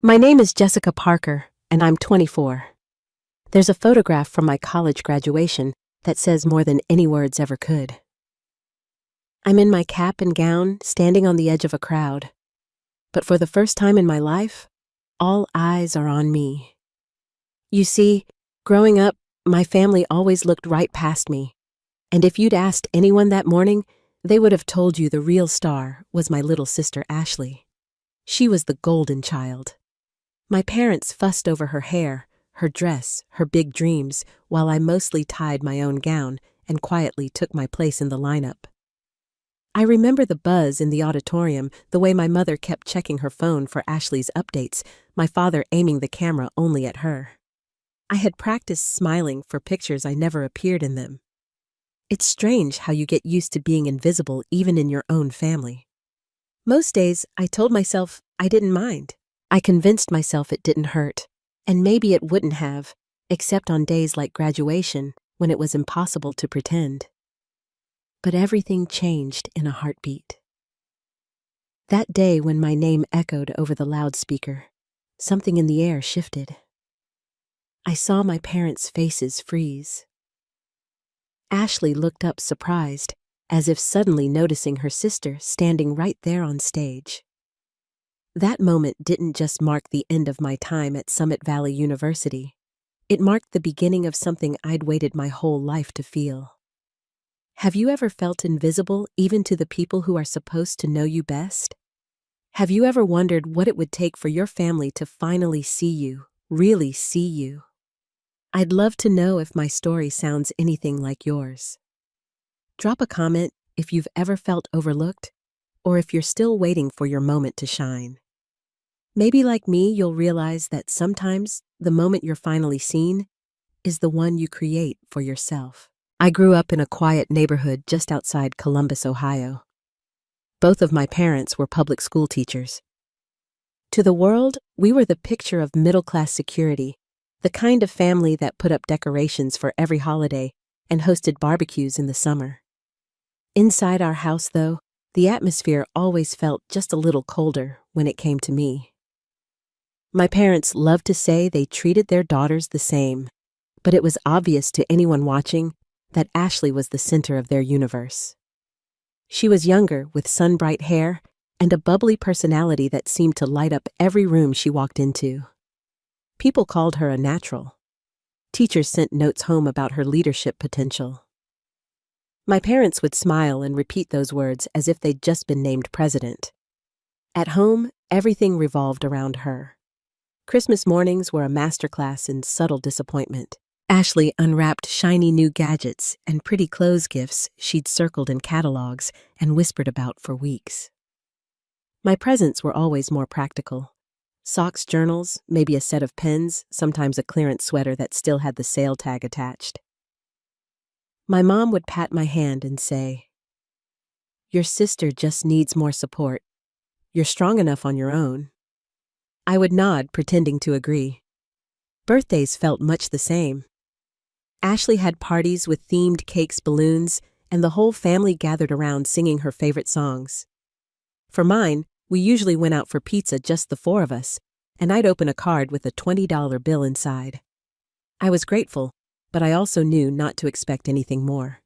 My name is Jessica Parker, and I'm 24. There's a photograph from my college graduation that says more than any words ever could. I'm in my cap and gown, standing on the edge of a crowd. But for the first time in my life, all eyes are on me. You see, growing up, my family always looked right past me. And if you'd asked anyone that morning, they would have told you the real star was my little sister Ashley. She was the golden child. My parents fussed over her hair, her dress, her big dreams, while I mostly tied my own gown and quietly took my place in the lineup. I remember the buzz in the auditorium, the way my mother kept checking her phone for Ashley's updates, my father aiming the camera only at her. I had practiced smiling for pictures I never appeared in them. It's strange how you get used to being invisible even in your own family. Most days, I told myself I didn't mind. I convinced myself it didn't hurt, and maybe it wouldn't have, except on days like graduation when it was impossible to pretend. But everything changed in a heartbeat. That day when my name echoed over the loudspeaker, something in the air shifted. I saw my parents' faces freeze. Ashley looked up surprised, as if suddenly noticing her sister standing right there on stage. That moment didn't just mark the end of my time at Summit Valley University. It marked the beginning of something I'd waited my whole life to feel. Have you ever felt invisible even to the people who are supposed to know you best? Have you ever wondered what it would take for your family to finally see you, really see you? I'd love to know if my story sounds anything like yours. Drop a comment if you've ever felt overlooked, or if you're still waiting for your moment to shine. Maybe like me, you'll realize that sometimes the moment you're finally seen is the one you create for yourself. I grew up in a quiet neighborhood just outside Columbus, Ohio. Both of my parents were public school teachers. To the world, we were the picture of middle-class security, the kind of family that put up decorations for every holiday and hosted barbecues in the summer. Inside our house, though, the atmosphere always felt just a little colder when it came to me. My parents loved to say they treated their daughters the same, but it was obvious to anyone watching that Ashley was the center of their universe. She was younger, with sun-bright hair, and a bubbly personality that seemed to light up every room she walked into. People called her a natural. Teachers sent notes home about her leadership potential. My parents would smile and repeat those words as if they'd just been named president. At home, everything revolved around her. Christmas mornings were a masterclass in subtle disappointment. Ashley unwrapped shiny new gadgets and pretty clothes gifts she'd circled in catalogs and whispered about for weeks. My presents were always more practical. Socks, journals, maybe a set of pens, sometimes a clearance sweater that still had the sale tag attached. My mom would pat my hand and say, "Your sister just needs more support. You're strong enough on your own." I would nod, pretending to agree. Birthdays felt much the same. Ashley had parties with themed cakes, balloons, and the whole family gathered around singing her favorite songs. For mine, we usually went out for pizza, just the four of us, and I'd open a card with a $20 bill inside. I was grateful, but I also knew not to expect anything more.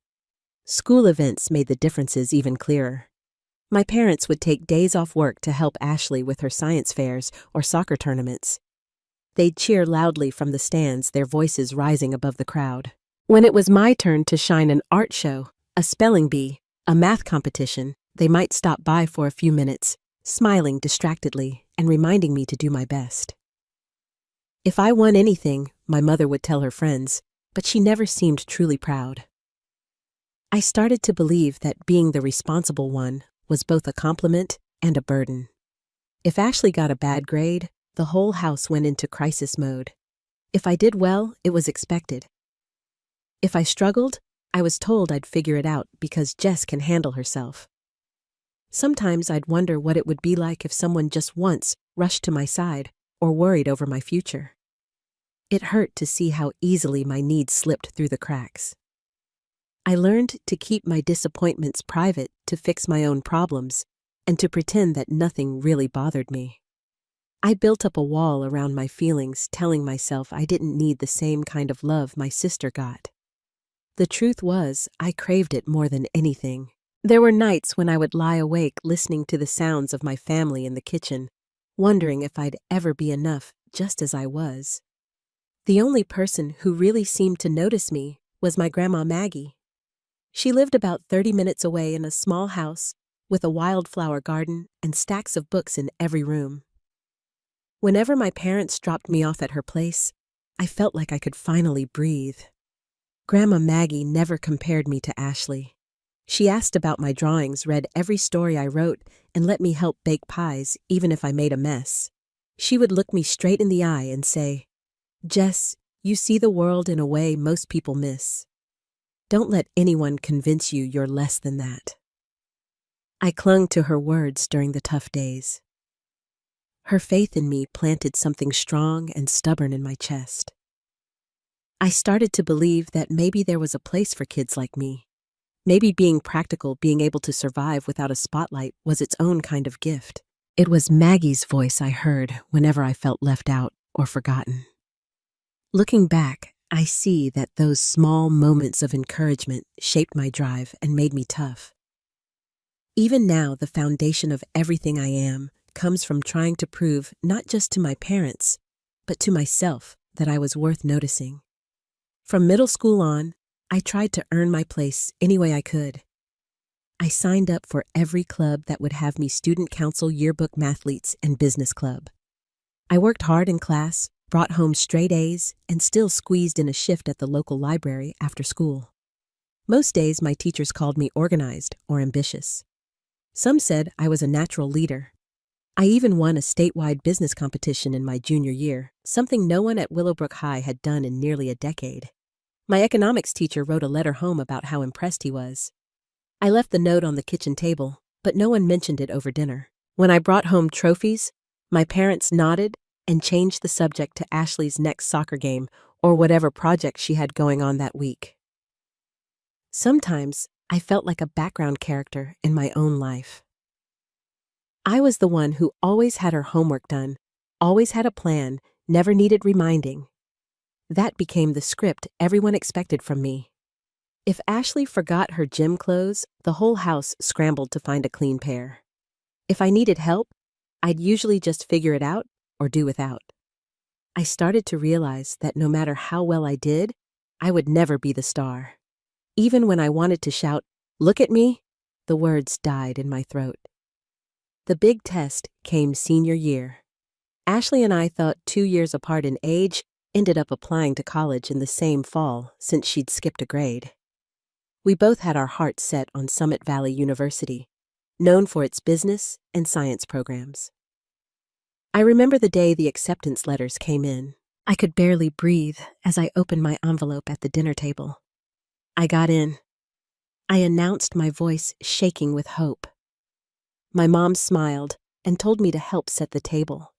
School events made the differences even clearer. My parents would take days off work to help Ashley with her science fairs or soccer tournaments. They'd cheer loudly from the stands, their voices rising above the crowd. When it was my turn to shine an art show, a spelling bee, a math competition, they might stop by for a few minutes, smiling distractedly and reminding me to do my best. If I won anything, my mother would tell her friends, but she never seemed truly proud. I started to believe that being the responsible one was both a compliment and a burden. If Ashley got a bad grade, the whole house went into crisis mode. If I did well, it was expected. If I struggled, I was told I'd figure it out because Jess can handle herself. Sometimes I'd wonder what it would be like if someone just once rushed to my side or worried over my future. It hurt to see how easily my needs slipped through the cracks. I learned to keep my disappointments private, to fix my own problems, and to pretend that nothing really bothered me. I built up a wall around my feelings, telling myself I didn't need the same kind of love my sister got. The truth was, I craved it more than anything. There were nights when I would lie awake listening to the sounds of my family in the kitchen, wondering if I'd ever be enough just as I was. The only person who really seemed to notice me was my grandma Maggie. She lived about 30 minutes away in a small house with a wildflower garden and stacks of books in every room. Whenever my parents dropped me off at her place, I felt like I could finally breathe. Grandma Maggie never compared me to Ashley. She asked about my drawings, read every story I wrote, and let me help bake pies even if I made a mess. She would look me straight in the eye and say, "Jess, you see the world in a way most people miss. Don't let anyone convince you you're less than that." I clung to her words during the tough days. Her faith in me planted something strong and stubborn in my chest. I started to believe that maybe there was a place for kids like me. Maybe being practical, being able to survive without a spotlight was its own kind of gift. It was Maggie's voice I heard whenever I felt left out or forgotten. Looking back, I see that those small moments of encouragement shaped my drive and made me tough. Even now, the foundation of everything I am comes from trying to prove not just to my parents, but to myself that I was worth noticing. From middle school on, I tried to earn my place any way I could. I signed up for every club that would have me student council, yearbook, mathletes, and business club. I worked hard in class, brought home straight A's, and still squeezed in a shift at the local library after school. Most days, my teachers called me organized or ambitious. Some said I was a natural leader. I even won a statewide business competition in my junior year, something no one at Willowbrook High had done in nearly a decade. My economics teacher wrote a letter home about how impressed he was. I left the note on the kitchen table, but no one mentioned it over dinner. When I brought home trophies, my parents nodded and changed the subject to Ashley's next soccer game or whatever project she had going on that week. Sometimes I felt like a background character in my own life. I was the one who always had her homework done, always had a plan, never needed reminding. That became the script everyone expected from me. If Ashley forgot her gym clothes, the whole house scrambled to find a clean pair. If I needed help, I'd usually just figure it out or do without. I started to realize that no matter how well I did, I would never be the star. Even when I wanted to shout, "Look at me," the words died in my throat. The big test came senior year. Ashley and I, thought 2 years apart in age, ended up applying to college in the same fall since she'd skipped a grade. We both had our hearts set on Summit Valley University, known for its business and science programs. I remember the day the acceptance letters came in. I could barely breathe as I opened my envelope at the dinner table. I got in. I announced, my voice shaking with hope. My mom smiled and told me to help set the table.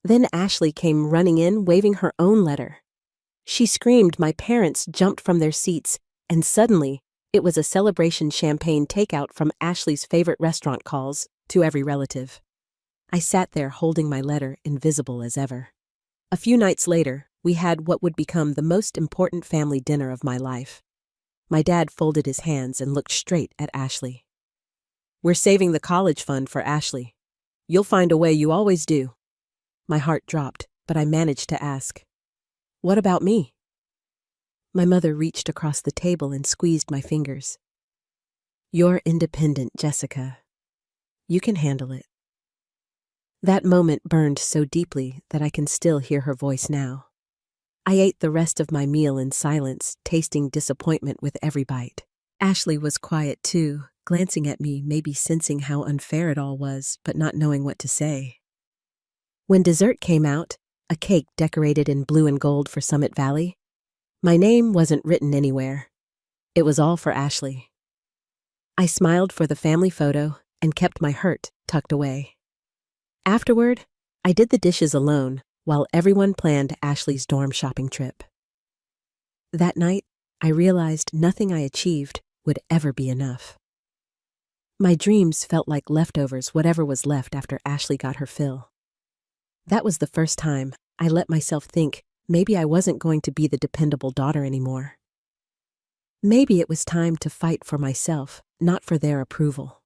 Then Ashley came running in, waving her own letter. She screamed, my parents jumped from their seats, and suddenly, it was a celebration champagne takeout from Ashley's favorite restaurant calls to every relative. I sat there holding my letter, invisible as ever. A few nights later, we had what would become the most important family dinner of my life. My dad folded his hands and looked straight at Ashley. "We're saving the college fund for Ashley. You'll find a way, you always do." My heart dropped, but I managed to ask, "What about me?" My mother reached across the table and squeezed my fingers. "You're independent, Jessica. You can handle it." That moment burned so deeply that I can still hear her voice now. I ate the rest of my meal in silence, tasting disappointment with every bite. Ashley was quiet too, glancing at me, maybe sensing how unfair it all was, but not knowing what to say. When dessert came out, a cake decorated in blue and gold for Summit Valley, my name wasn't written anywhere. It was all for Ashley. I smiled for the family photo and kept my hurt tucked away. Afterward, I did the dishes alone while everyone planned Ashley's dorm shopping trip. That night, I realized nothing I achieved would ever be enough. My dreams felt like leftovers, whatever was left after Ashley got her fill. That was the first time I let myself think maybe I wasn't going to be the dependable daughter anymore. Maybe it was time to fight for myself, not for their approval.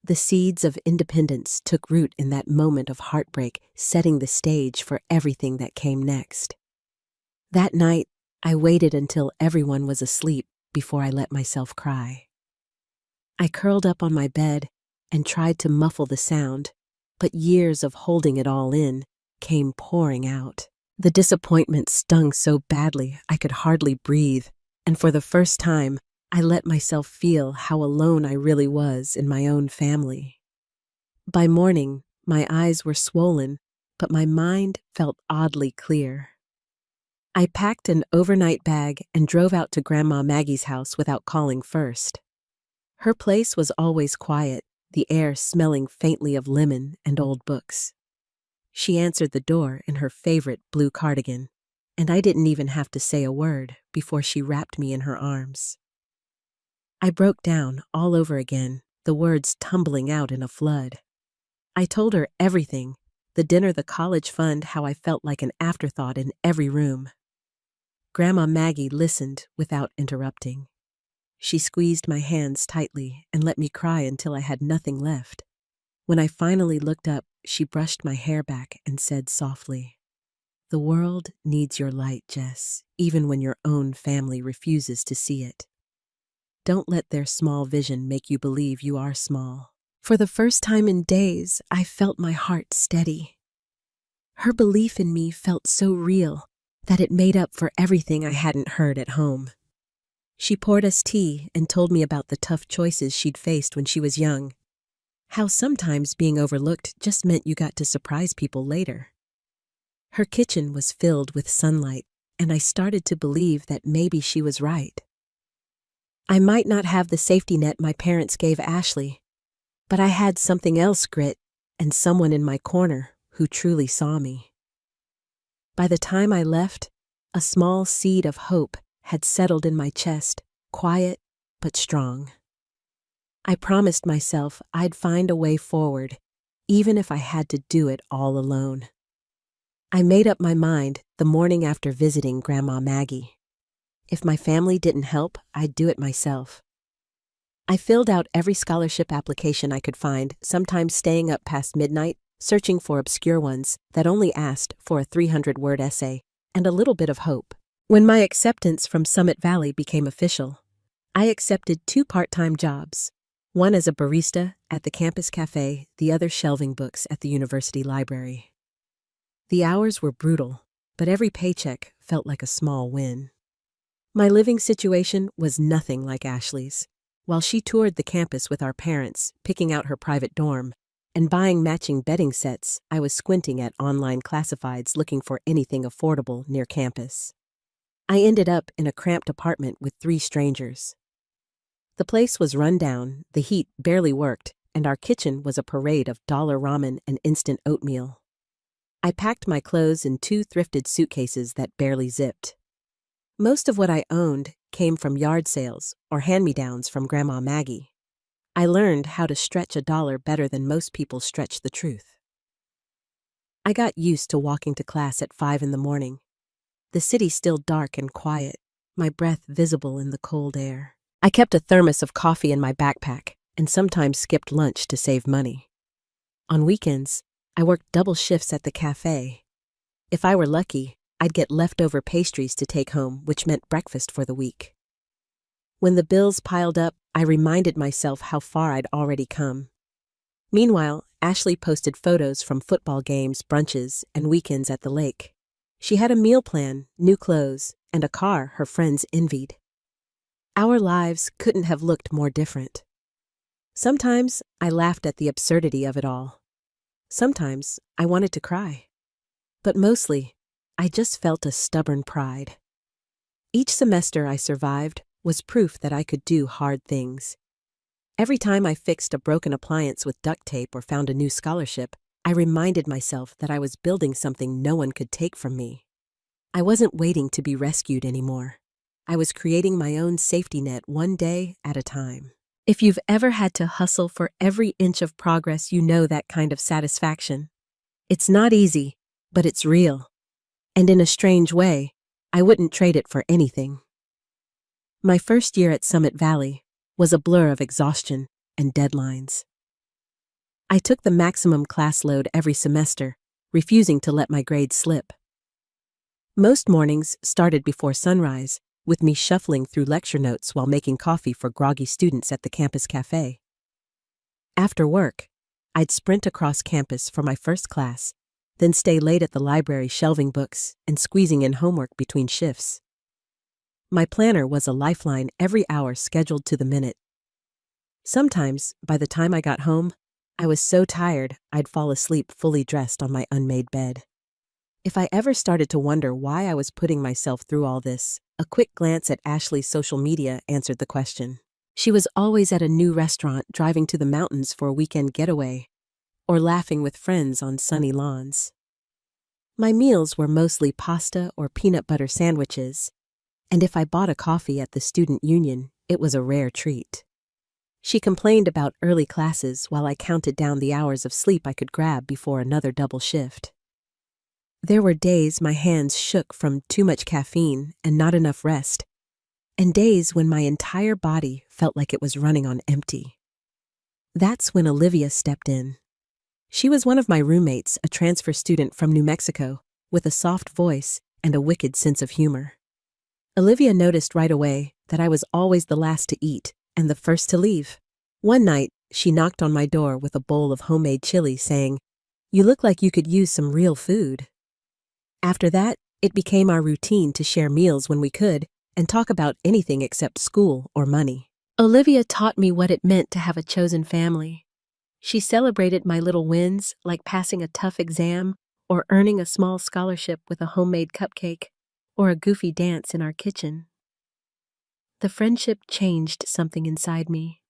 The seeds of independence took root in that moment of heartbreak, setting the stage for everything that came next. That night, I waited until everyone was asleep before I let myself cry. I curled up on my bed and tried to muffle the sound, but years of holding it all in came pouring out. The disappointment stung so badly I could hardly breathe, and for the first time, I let myself feel how alone I really was in my own family. By morning, my eyes were swollen, but my mind felt oddly clear. I packed an overnight bag and drove out to Grandma Maggie's house without calling first. Her place was always quiet, the air smelling faintly of lemon and old books. She answered the door in her favorite blue cardigan, and I didn't even have to say a word before she wrapped me in her arms. I broke down all over again, the words tumbling out in a flood. I told her everything, the dinner, the college fund, how I felt like an afterthought in every room. Grandma Maggie listened without interrupting. She squeezed my hands tightly and let me cry until I had nothing left. When I finally looked up, she brushed my hair back and said softly, "The world needs your light, Jess, even when your own family refuses to see it. Don't let their small vision make you believe you are small." For the first time in days, I felt my heart steady. Her belief in me felt so real that it made up for everything I hadn't heard at home. She poured us tea and told me about the tough choices she'd faced when she was young. How sometimes being overlooked just meant you got to surprise people later. Her kitchen was filled with sunlight, and I started to believe that maybe she was right. I might not have the safety net my parents gave Ashley, but I had something else, grit, and someone in my corner who truly saw me. By the time I left, a small seed of hope had settled in my chest, quiet but strong. I promised myself I'd find a way forward, even if I had to do it all alone. I made up my mind the morning after visiting Grandma Maggie. If my family didn't help, I'd do it myself. I filled out every scholarship application I could find, sometimes staying up past midnight, searching for obscure ones that only asked for a 300-word essay and a little bit of hope. When my acceptance from Summit Valley became official, I accepted 2 part-time jobs, one as a barista at the campus cafe, the other shelving books at the university library. The hours were brutal, but every paycheck felt like a small win. My living situation was nothing like Ashley's. While she toured the campus with our parents, picking out her private dorm, and buying matching bedding sets, I was squinting at online classifieds looking for anything affordable near campus. I ended up in a cramped apartment with 3 strangers. The place was run down, the heat barely worked, and our kitchen was a parade of dollar ramen and instant oatmeal. I packed my clothes in 2 thrifted suitcases that barely zipped. Most of what I owned came from yard sales or hand-me-downs from Grandma Maggie. I learned how to stretch a dollar better than most people stretch the truth. I got used to walking to class at 5 in the morning. The city still dark and quiet, my breath visible in the cold air. I kept a thermos of coffee in my backpack and sometimes skipped lunch to save money. On weekends, I worked double shifts at the cafe. If I were lucky, I'd get leftover pastries to take home, which meant breakfast for the week. When the bills piled up, I reminded myself how far I'd already come. Meanwhile, Ashley posted photos from football games, brunches, and weekends at the lake. She had a meal plan, new clothes, and a car her friends envied. Our lives couldn't have looked more different. Sometimes I laughed at the absurdity of it all. Sometimes I wanted to cry. But mostly, I just felt a stubborn pride. Each semester I survived was proof that I could do hard things. Every time I fixed a broken appliance with duct tape or found a new scholarship, I reminded myself that I was building something no one could take from me. I wasn't waiting to be rescued anymore. I was creating my own safety net one day at a time. If you've ever had to hustle for every inch of progress, you know that kind of satisfaction. It's not easy, but it's real. And in a strange way, I wouldn't trade it for anything. My first year at Summit Valley was a blur of exhaustion and deadlines. I took the maximum class load every semester, refusing to let my grades slip. Most mornings started before sunrise, with me shuffling through lecture notes while making coffee for groggy students at the campus cafe. After work, I'd sprint across campus for my first class, then stay late at the library shelving books and squeezing in homework between shifts. My planner was a lifeline every hour scheduled to the minute. Sometimes, by the time I got home, I was so tired I'd fall asleep fully dressed on my unmade bed. If I ever started to wonder why I was putting myself through all this, a quick glance at Ashley's social media answered the question. She was always at a new restaurant driving to the mountains for a weekend getaway, or laughing with friends on sunny lawns. My meals were mostly pasta or peanut butter sandwiches, and if I bought a coffee at the student union, it was a rare treat. She complained about early classes while I counted down the hours of sleep I could grab before another double shift. There were days my hands shook from too much caffeine and not enough rest, and days when my entire body felt like it was running on empty. That's when Olivia stepped in. She was one of my roommates, a transfer student from New Mexico, with a soft voice and a wicked sense of humor. Olivia noticed right away that I was always the last to eat and the first to leave. One night, she knocked on my door with a bowl of homemade chili, saying, "You look like you could use some real food." After that, it became our routine to share meals when we could and talk about anything except school or money. Olivia taught me what it meant to have a chosen family. She celebrated my little wins, like passing a tough exam or earning a small scholarship with a homemade cupcake or a goofy dance in our kitchen. The friendship changed something inside me.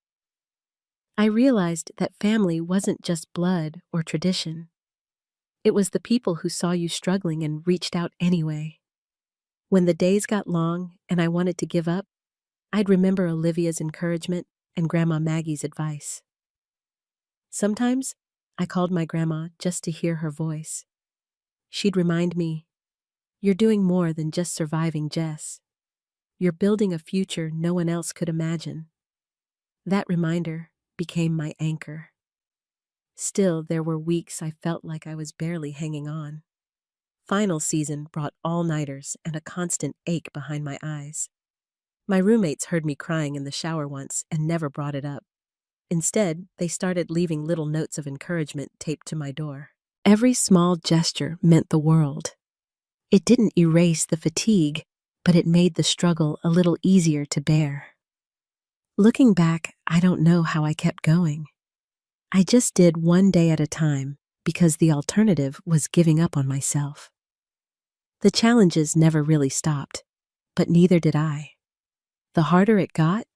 I realized that family wasn't just blood or tradition. It was the people who saw you struggling and reached out anyway. When the days got long and I wanted to give up, I'd remember Olivia's encouragement and Grandma Maggie's advice. Sometimes, I called my grandma just to hear her voice. She'd remind me, "You're doing more than just surviving, Jess. You're building a future no one else could imagine." That reminder became my anchor. Still, there were weeks I felt like I was barely hanging on. Final season brought all-nighters and a constant ache behind my eyes. My roommates heard me crying in the shower once and never brought it up. Instead, they started leaving little notes of encouragement taped to my door. Every small gesture meant the world. It didn't erase the fatigue, but it made the struggle a little easier to bear. Looking back, I don't know how I kept going. I just did one day at a time because the alternative was giving up on myself. The challenges never really stopped, but neither did I. The harder it got,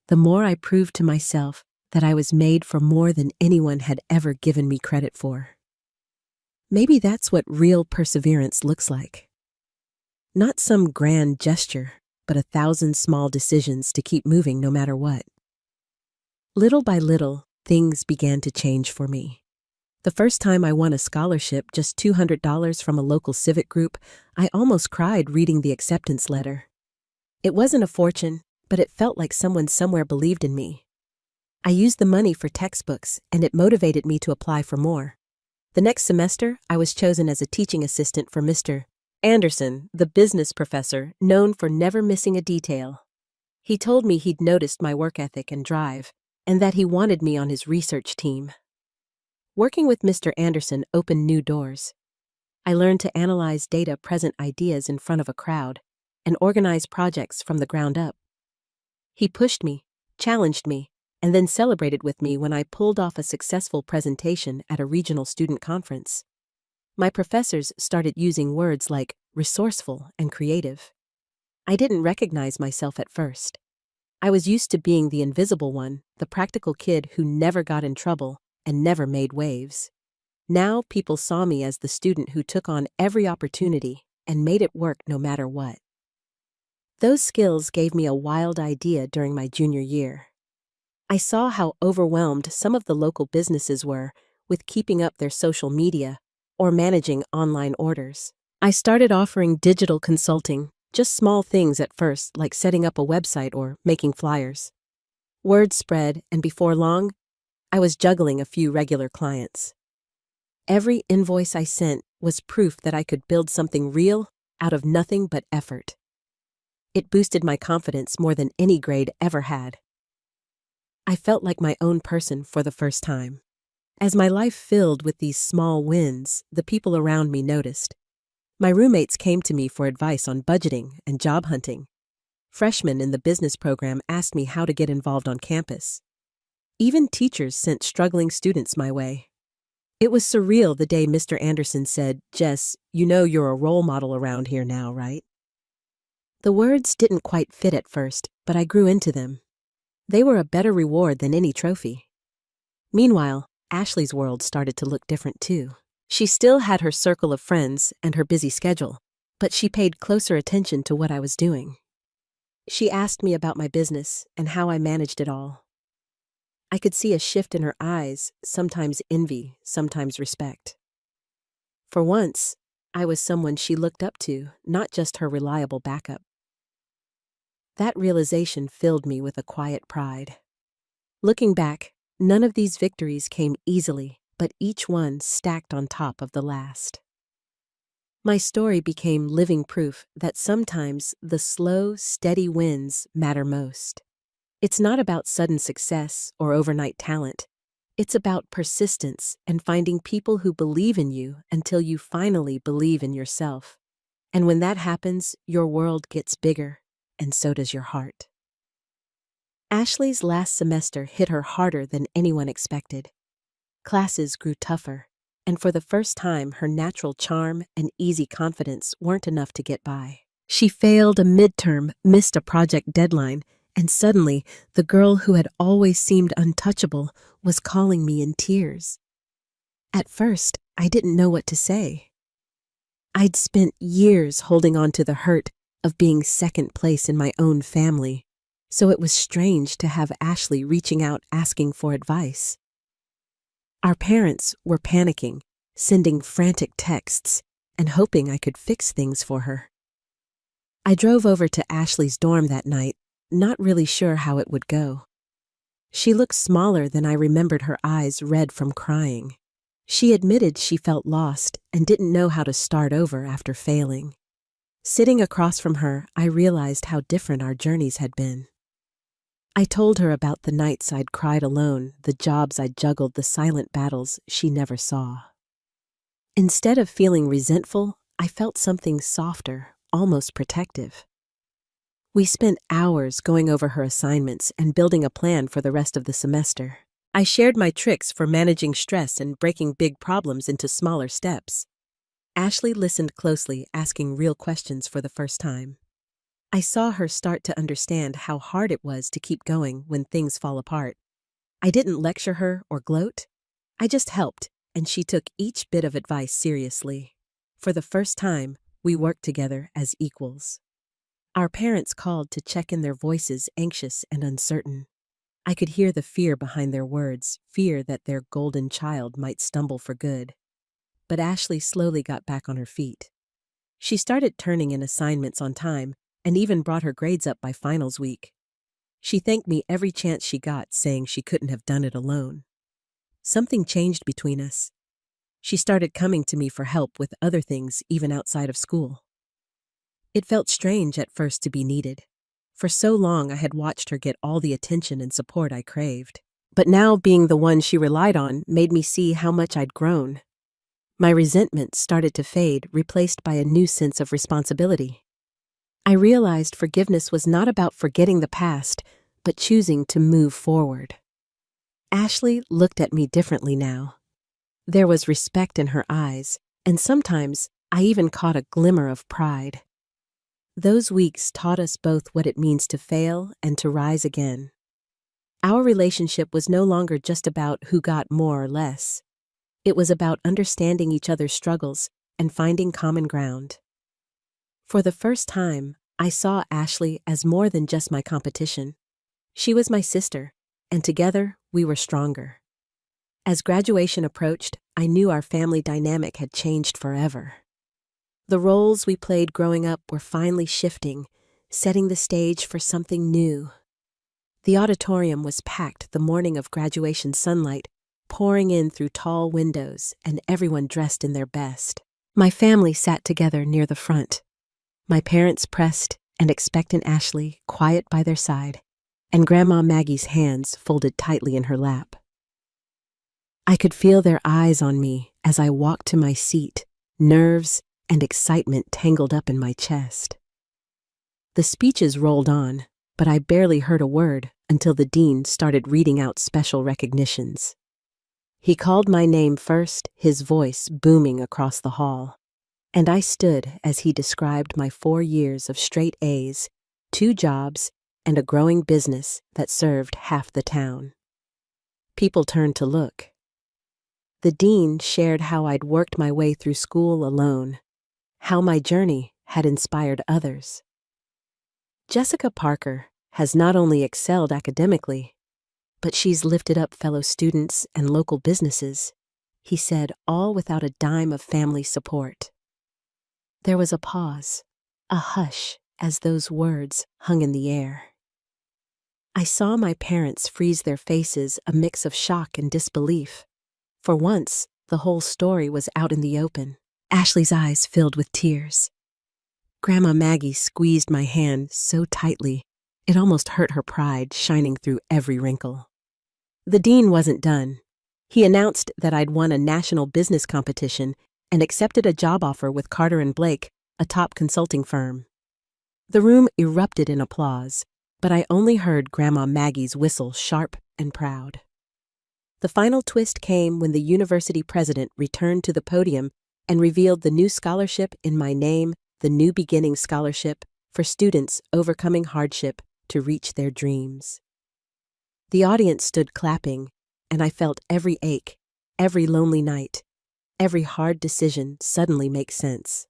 the more I proved to myself that I was made for more than anyone had ever given me credit for. Maybe that's what real perseverance looks like. Not some grand gesture, but 1,000 small decisions to keep moving no matter what. Little by little, things began to change for me. The first time I won a scholarship, just $200 from a local civic group, I almost cried reading the acceptance letter. It wasn't a fortune, but it felt like someone somewhere believed in me. I used the money for textbooks, and it motivated me to apply for more. The next semester, I was chosen as a teaching assistant for Mr. Anderson, the business professor, known for never missing a detail. He told me he'd noticed my work ethic and drive, and that he wanted me on his research team. Working with Mr. Anderson opened new doors. I learned to analyze data, present ideas in front of a crowd, and organize projects from the ground up. He pushed me, challenged me, and then celebrated with me when I pulled off a successful presentation at a regional student conference. My professors started using words like resourceful and creative. I didn't recognize myself at first. I was used to being the invisible one, the practical kid who never got in trouble and never made waves. Now people saw me as the student who took on every opportunity and made it work no matter what. Those skills gave me a wild idea during my junior year. I saw how overwhelmed some of the local businesses were with keeping up their social media or managing online orders. I started offering digital consulting, just small things at first, like setting up a website or making flyers. Word spread, and before long, I was juggling a few regular clients. Every invoice I sent was proof that I could build something real out of nothing but effort. It boosted my confidence more than any grade ever had. I felt like my own person for the first time. As my life filled with these small wins, the people around me noticed. My roommates came to me for advice on budgeting and job hunting. Freshmen in the business program asked me how to get involved on campus. Even teachers sent struggling students my way. It was surreal the day Mr. Anderson said, "Jess, you know you're a role model around here now, right?" The words didn't quite fit at first, but I grew into them. They were a better reward than any trophy. Meanwhile, Ashley's world started to look different too. She still had her circle of friends and her busy schedule, but she paid closer attention to what I was doing. She asked me about my business and how I managed it all. I could see a shift in her eyes, sometimes envy, sometimes respect. For once, I was someone she looked up to, not just her reliable backup. That realization filled me with a quiet pride. Looking back, none of these victories came easily, but each one stacked on top of the last. My story became living proof that sometimes the slow, steady wins matter most. It's not about sudden success or overnight talent. It's about persistence and finding people who believe in you until you finally believe in yourself. And when that happens, your world gets bigger, and so does your heart. Ashley's last semester hit her harder than anyone expected. Classes grew tougher, and for the first time, her natural charm and easy confidence weren't enough to get by. She failed a midterm, missed a project deadline, and suddenly, the girl who had always seemed untouchable was calling me in tears. At first, I didn't know what to say. I'd spent years holding on to the hurt of being second place in my own family, so it was strange to have Ashley reaching out asking for advice. Our parents were panicking, sending frantic texts, and hoping I could fix things for her. I drove over to Ashley's dorm that night, not really sure how it would go. She looked smaller than I remembered, her eyes red from crying. She admitted she felt lost and didn't know how to start over after failing. Sitting across from her, I realized how different our journeys had been. I told her about the nights I'd cried alone, the jobs I'd juggled, the silent battles she never saw. Instead of feeling resentful, I felt something softer, almost protective. We spent hours going over her assignments and building a plan for the rest of the semester. I shared my tricks for managing stress and breaking big problems into smaller steps. Ashley listened closely, asking real questions for the first time. I saw her start to understand how hard it was to keep going when things fall apart. I didn't lecture her or gloat. I just helped, and she took each bit of advice seriously. For the first time, we worked together as equals. Our parents called to check in, their voices anxious and uncertain. I could hear the fear behind their words, fear that their golden child might stumble for good. But Ashley slowly got back on her feet. She started turning in assignments on time and even brought her grades up by finals week. She thanked me every chance she got, saying she couldn't have done it alone. Something changed between us. She started coming to me for help with other things even outside of school. It felt strange at first to be needed. For so long I had watched her get all the attention and support I craved. But now being the one she relied on made me see how much I'd grown. My resentment started to fade, replaced by a new sense of responsibility. I realized forgiveness was not about forgetting the past, but choosing to move forward. Ashley looked at me differently now. There was respect in her eyes, and sometimes I even caught a glimmer of pride. Those weeks taught us both what it means to fail and to rise again. Our relationship was no longer just about who got more or less. It was about understanding each other's struggles and finding common ground. For the first time, I saw Ashley as more than just my competition. She was my sister, and together we were stronger. As graduation approached, I knew our family dynamic had changed forever. The roles we played growing up were finally shifting, setting the stage for something new. The auditorium was packed the morning of graduation, sunlight pouring in through tall windows and everyone dressed in their best. My family sat together near the front, my parents pressed and expectant Ashley quiet by their side, and Grandma Maggie's hands folded tightly in her lap. I could feel their eyes on me as I walked to my seat, nerves and excitement tangled up in my chest. The speeches rolled on, but I barely heard a word until the dean started reading out special recognitions. He called my name first, his voice booming across the hall, and I stood as he described my 4 years of straight A's, 2 jobs, and a growing business that served half the town. People turned to look. The dean shared how I'd worked my way through school alone, how my journey had inspired others. Jessica Parker has not only excelled academically, but she's lifted up fellow students and local businesses, he said, all without a dime of family support. There was a pause, a hush, as those words hung in the air. I saw my parents freeze their faces, a mix of shock and disbelief. For once, the whole story was out in the open. Ashley's eyes filled with tears. Grandma Maggie squeezed my hand so tightly, it almost hurt her pride shining through every wrinkle. The dean wasn't done. He announced that I'd won a national business competition and accepted a job offer with Carter & Blake, a top consulting firm. The room erupted in applause, but I only heard Grandma Maggie's whistle sharp and proud. The final twist came when the university president returned to the podium and revealed the new scholarship in my name, the New Beginning Scholarship for students overcoming hardship to reach their dreams. The audience stood clapping, and I felt every ache, every lonely night, every hard decision suddenly make sense.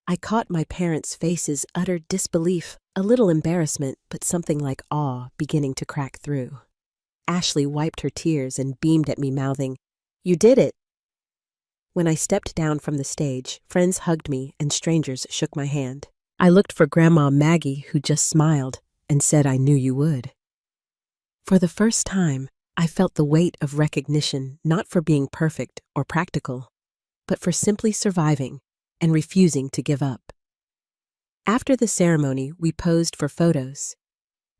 I caught my parents' faces, utter disbelief, a little embarrassment, but something like awe beginning to crack through. Ashley wiped her tears and beamed at me, mouthing, "You did it!" When I stepped down from the stage, friends hugged me and strangers shook my hand. I looked for Grandma Maggie, who just smiled and said, "I knew you would." For the first time, I felt the weight of recognition, not for being perfect or practical, but for simply surviving and refusing to give up. After the ceremony, we posed for photos,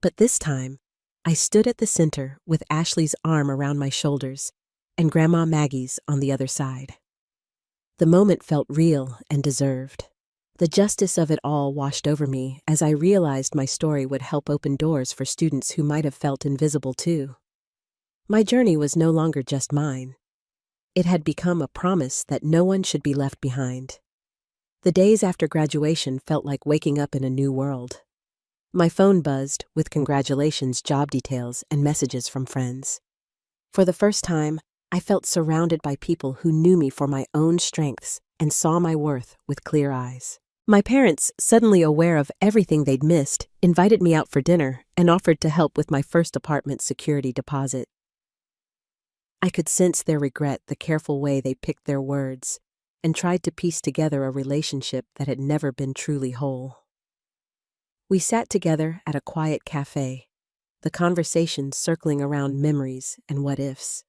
but this time, I stood at the center with Ashley's arm around my shoulders and Grandma Maggie's on the other side. The moment felt real and deserved. The justice of it all washed over me as I realized my story would help open doors for students who might have felt invisible too. My journey was no longer just mine. It had become a promise that no one should be left behind. The days after graduation felt like waking up in a new world. My phone buzzed with congratulations, job details, and messages from friends. For the first time, I felt surrounded by people who knew me for my own strengths and saw my worth with clear eyes. My parents, suddenly aware of everything they'd missed, invited me out for dinner and offered to help with my first apartment security deposit. I could sense their regret, the careful way they picked their words, and tried to piece together a relationship that had never been truly whole. We sat together at a quiet cafe, the conversation circling around memories and what-ifs.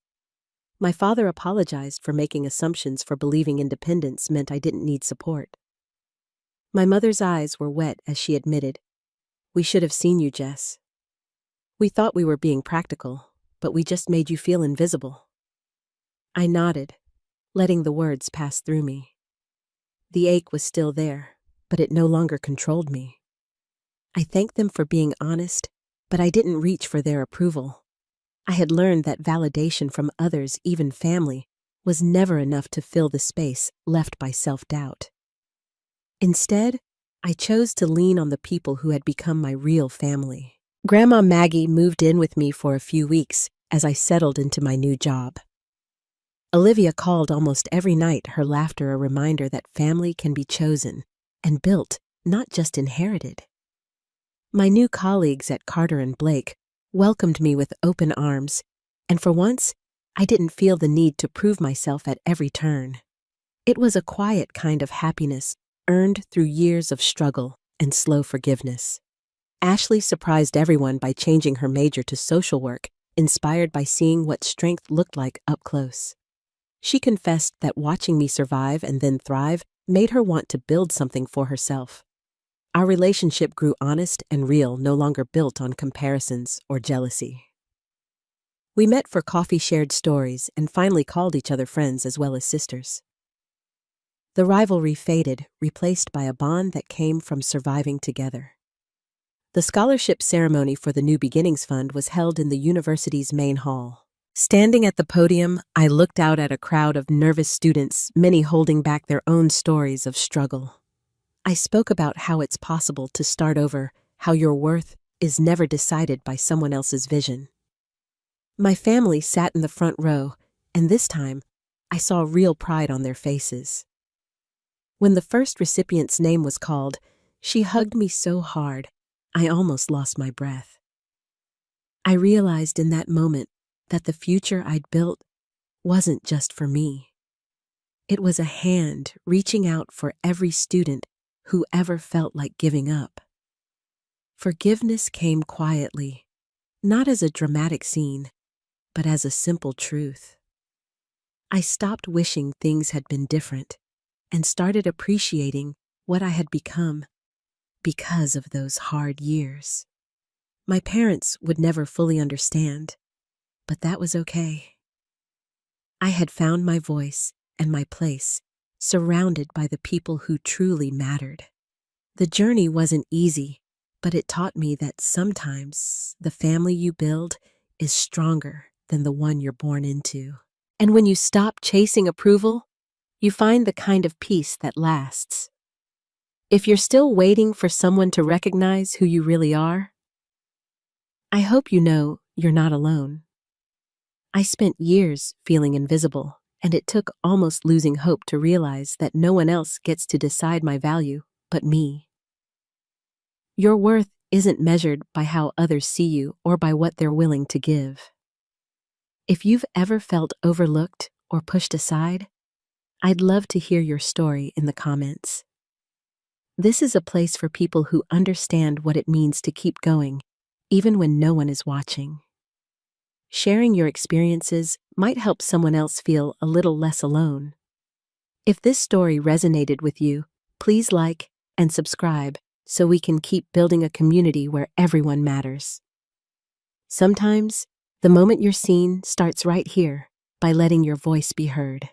My father apologized for making assumptions, for believing independence meant I didn't need support. My mother's eyes were wet as she admitted, "We should have seen you, Jess. We thought we were being practical, but we just made you feel invisible." I nodded, letting the words pass through me. The ache was still there, but it no longer controlled me. I thanked them for being honest, but I didn't reach for their approval. I had learned that validation from others, even family, was never enough to fill the space left by self-doubt. Instead, I chose to lean on the people who had become my real family. Grandma Maggie moved in with me for a few weeks as I settled into my new job. Olivia called almost every night, her laughter a reminder that family can be chosen and built, not just inherited. My new colleagues at Carter & Blake welcomed me with open arms, and for once, I didn't feel the need to prove myself at every turn. It was a quiet kind of happiness earned through years of struggle and slow forgiveness. Ashley surprised everyone by changing her major to social work, inspired by seeing what strength looked like up close. She confessed that watching me survive and then thrive made her want to build something for herself. Our relationship grew honest and real, no longer built on comparisons or jealousy. We met for coffee, shared stories, and finally called each other friends as well as sisters. The rivalry faded, replaced by a bond that came from surviving together. The scholarship ceremony for the New Beginnings Fund was held in the university's main hall. Standing at the podium, I looked out at a crowd of nervous students, many holding back their own stories of struggle. I spoke about how it's possible to start over, how your worth is never decided by someone else's vision. My family sat in the front row, and this time, I saw real pride on their faces. When the first recipient's name was called, she hugged me so hard, I almost lost my breath. I realized in that moment that the future I'd built wasn't just for me. It was a hand reaching out for every student who ever felt like giving up. Forgiveness came quietly, not as a dramatic scene, but as a simple truth. I stopped wishing things had been different and started appreciating what I had become because of those hard years. My parents would never fully understand, but that was okay. I had found my voice and my place, surrounded by the people who truly mattered. The journey wasn't easy, but it taught me that sometimes the family you build is stronger than the one you're born into. And when you stop chasing approval, you find the kind of peace that lasts. If you're still waiting for someone to recognize who you really are, I hope you know you're not alone. I spent years feeling invisible, and it took almost losing hope to realize that no one else gets to decide my value but me. Your worth isn't measured by how others see you or by what they're willing to give. If you've ever felt overlooked or pushed aside, I'd love to hear your story in the comments. This is a place for people who understand what it means to keep going, even when no one is watching. Sharing your experiences might help someone else feel a little less alone. If this story resonated with you, please like and subscribe so we can keep building a community where everyone matters. Sometimes, the moment you're seen starts right here by letting your voice be heard.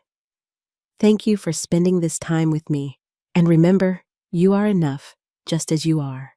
Thank you for spending this time with me, and remember, you are enough just as you are.